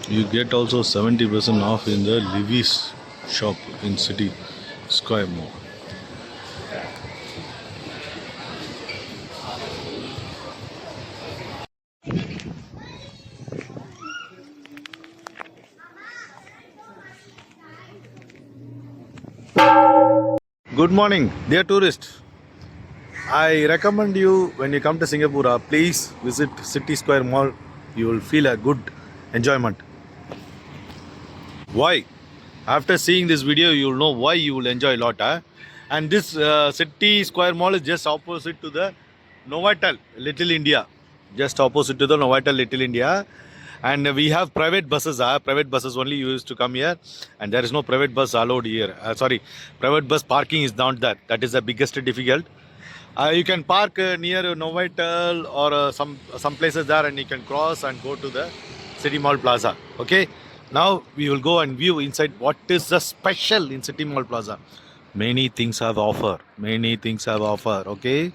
You get also 70% off in the Levi's shop in City Square Mall. Good morning, dear tourists. I recommend you when you come to Singapore, please visit City Square Mall. You will feel a good enjoyment. Why? After seeing this video, you will know why you will enjoy a lot. And this City Square Mall is just opposite to the Novotel, Little India. Just opposite to the Novotel, Little India. And we have private buses. Private buses only used to come here. And there is no private bus allowed here. Sorry, private bus parking is not that. That is the biggest difficult. You can park near Novotel or some places there, and you can cross and go to the City Mall Plaza. Okay. Now we will go and view inside what is the special in City Mall Plaza. Many things have offer. Many things have offer. Okay.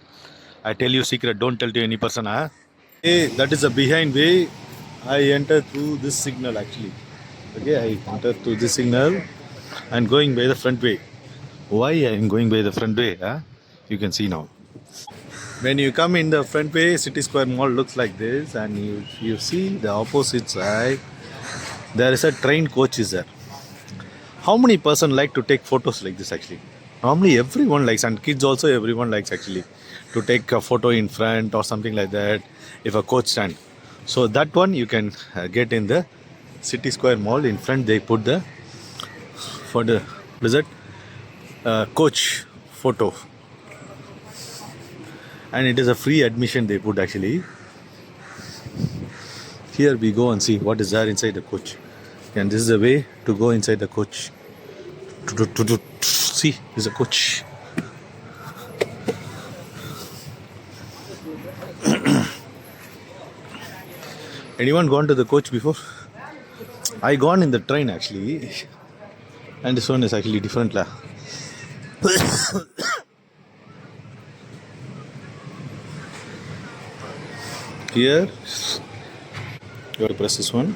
I tell you secret. Don't tell to any person. Hey, that is a behind way. I enter through this signal actually. Okay. I enter through this signal and going by the front way. Why I am going by the front way? You can see now. When you come in the front way, City Square Mall looks like this, and you see the opposite side. There is a train coach is there. How many person like to take photos like this actually? Normally everyone likes, and kids also everyone likes actually to take a photo in front or something like that if a coach stand. So that one you can get in the City Square Mall. In front they put the for the visit coach photo, and it is a free admission they put actually. Here we go and see what is there inside the coach, and this is the way to go inside the coach. See, this is a coach. Anyone gone to the coach before? I gone in the train actually, and this one is actually different lah. Here you have to press this one,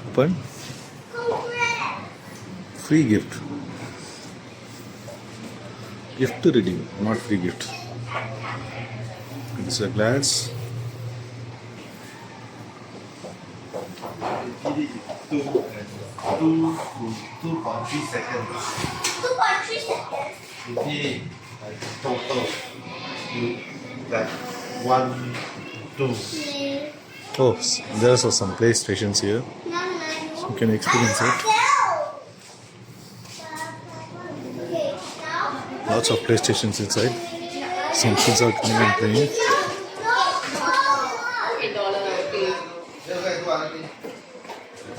open, free gift to redeem, not free gift. This is a glass. Two, 2.3 seconds. 2.3 seconds. Repeat, like total. Like 1, 2. Oh, there's also some playstations here. You can experience it. Lots of playstations inside. Some kids are coming and playing.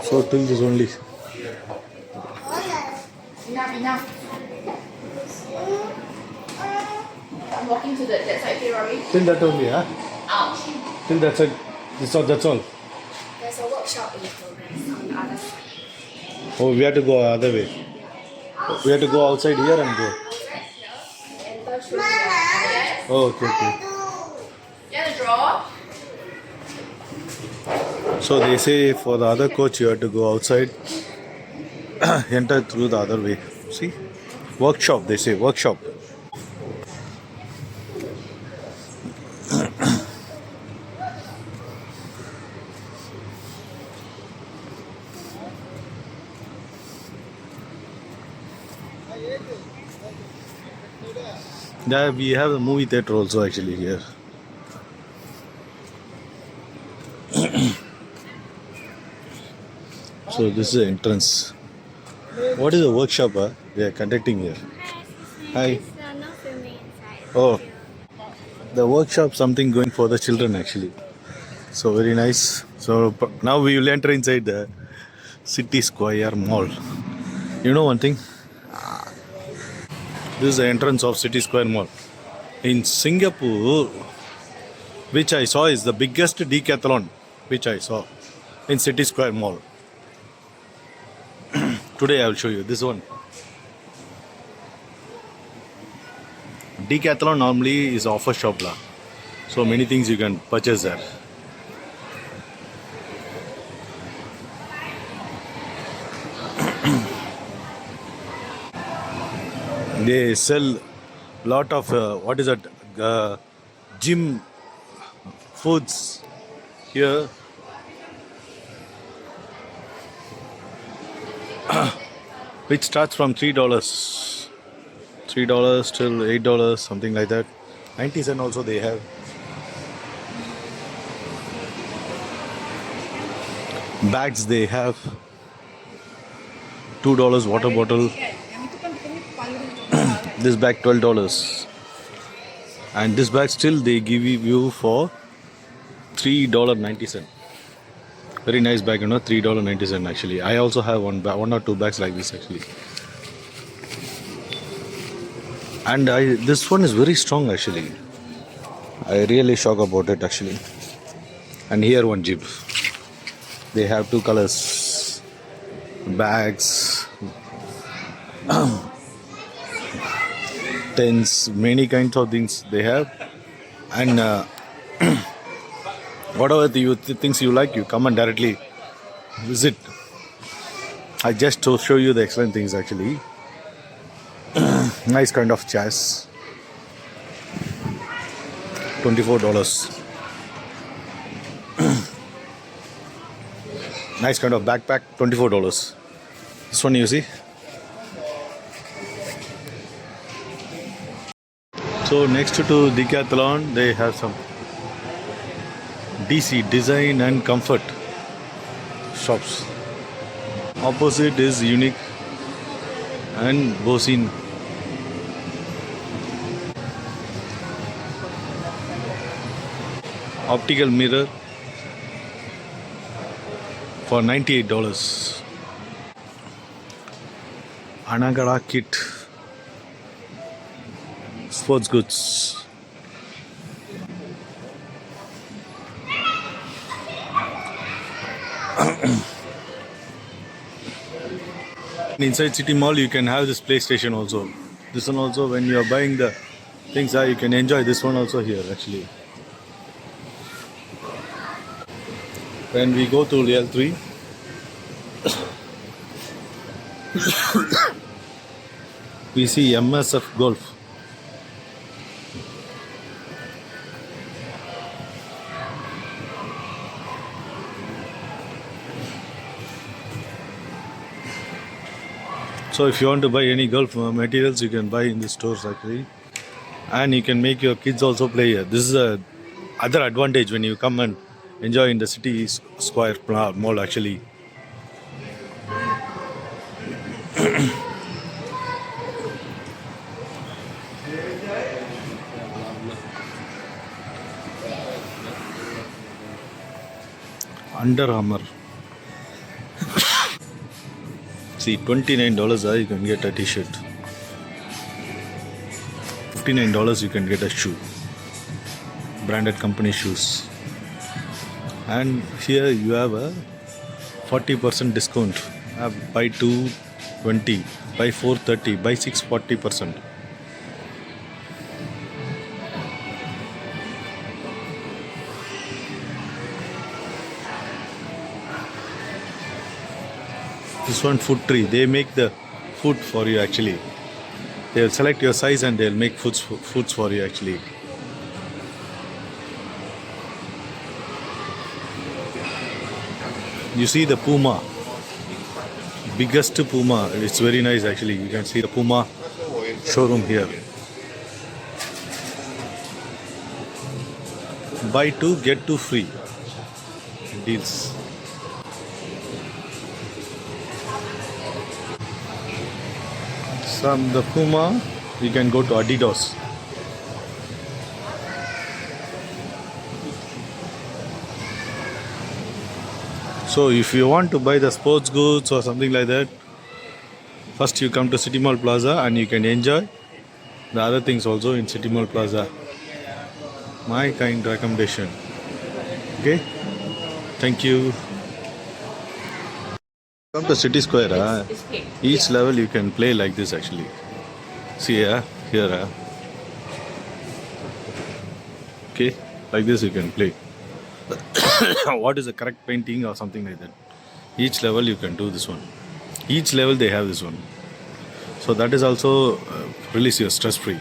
So till this only. Enough. I'm walking to that side here, Rory. Till that only, huh? Ouch. Till that side. That's all. There's a workshop in progress on the other side. Oh, we have to go other way. We have to go outside here and go. Enter through here. Oh, okay. You want to draw? So they say for the other coach you have to go outside, enter through the other way. See? Workshop, they say, workshop. Yeah, we have a movie theater also actually here. So this is the entrance. What is the workshop they are conducting here? Hi. No filming inside. Oh, the workshop something going for the children actually. So very nice. So now we will enter inside the City Square Mall. You know one thing? This is the entrance of City Square Mall. In Singapore, which I saw is the biggest decathlon, which I saw in City Square Mall. Today I will show you this one. Decathlon normally is offer shop lah. So many things you can purchase there. They sell lot of what is that gym foods here. Which starts from $3, $3 till $8, something like that. 90 cents also they have. Bags they have. $2 water bottle. This bag $12, and this bag still they give you for $3.90. Very nice bag, $3.90 actually. I also have one or two bags like this actually. And this one is very strong actually. I really shocked about it actually. And here one jeep. They have two colors. Bags. Tents, many kinds of things they have. And whatever the things you like, you come and directly visit. I just to show you the excellent things actually. Nice kind of chairs. $24. Nice kind of backpack, $24. This one you see. So next to Decathlon, they have some DC, design and comfort shops. Opposite is Unique and Bosin. Optical mirror for $98. Anagara kit. Sports goods. Inside City Mall, you can have this PlayStation also. This one also, when you are buying the things, you can enjoy this one also here actually. When we go to L3, we see MSF Golf. So if you want to buy any golf materials, you can buy in the stores actually, and you can make your kids also play here. This is a other advantage when you come and enjoy in the city square mall actually. Under Armour. See, $29 you can get a t-shirt. $59 you can get a shoe. Branded company shoes. And here you have a 40% discount. Buy 2 20, buy 4 30, buy 6 40%. This one food tree. They make the food for you actually. They will select your size and they will make foods for you actually. You see the Puma, biggest Puma. It's very nice actually. You can see the Puma showroom here. Buy 2 get 2 free deals. From the Puma, you can go to Adidas. So if you want to buy the sports goods or something like that, first you come to City Mall Plaza and you can enjoy the other things also in City Mall Plaza. My kind recommendation. Okay, thank you. Come to City Square. Each level you can play like this actually. See here. Okay, like this you can play. What is the correct painting or something like that. Each level you can do this one. Each level they have this one. So that is also Release your stress free.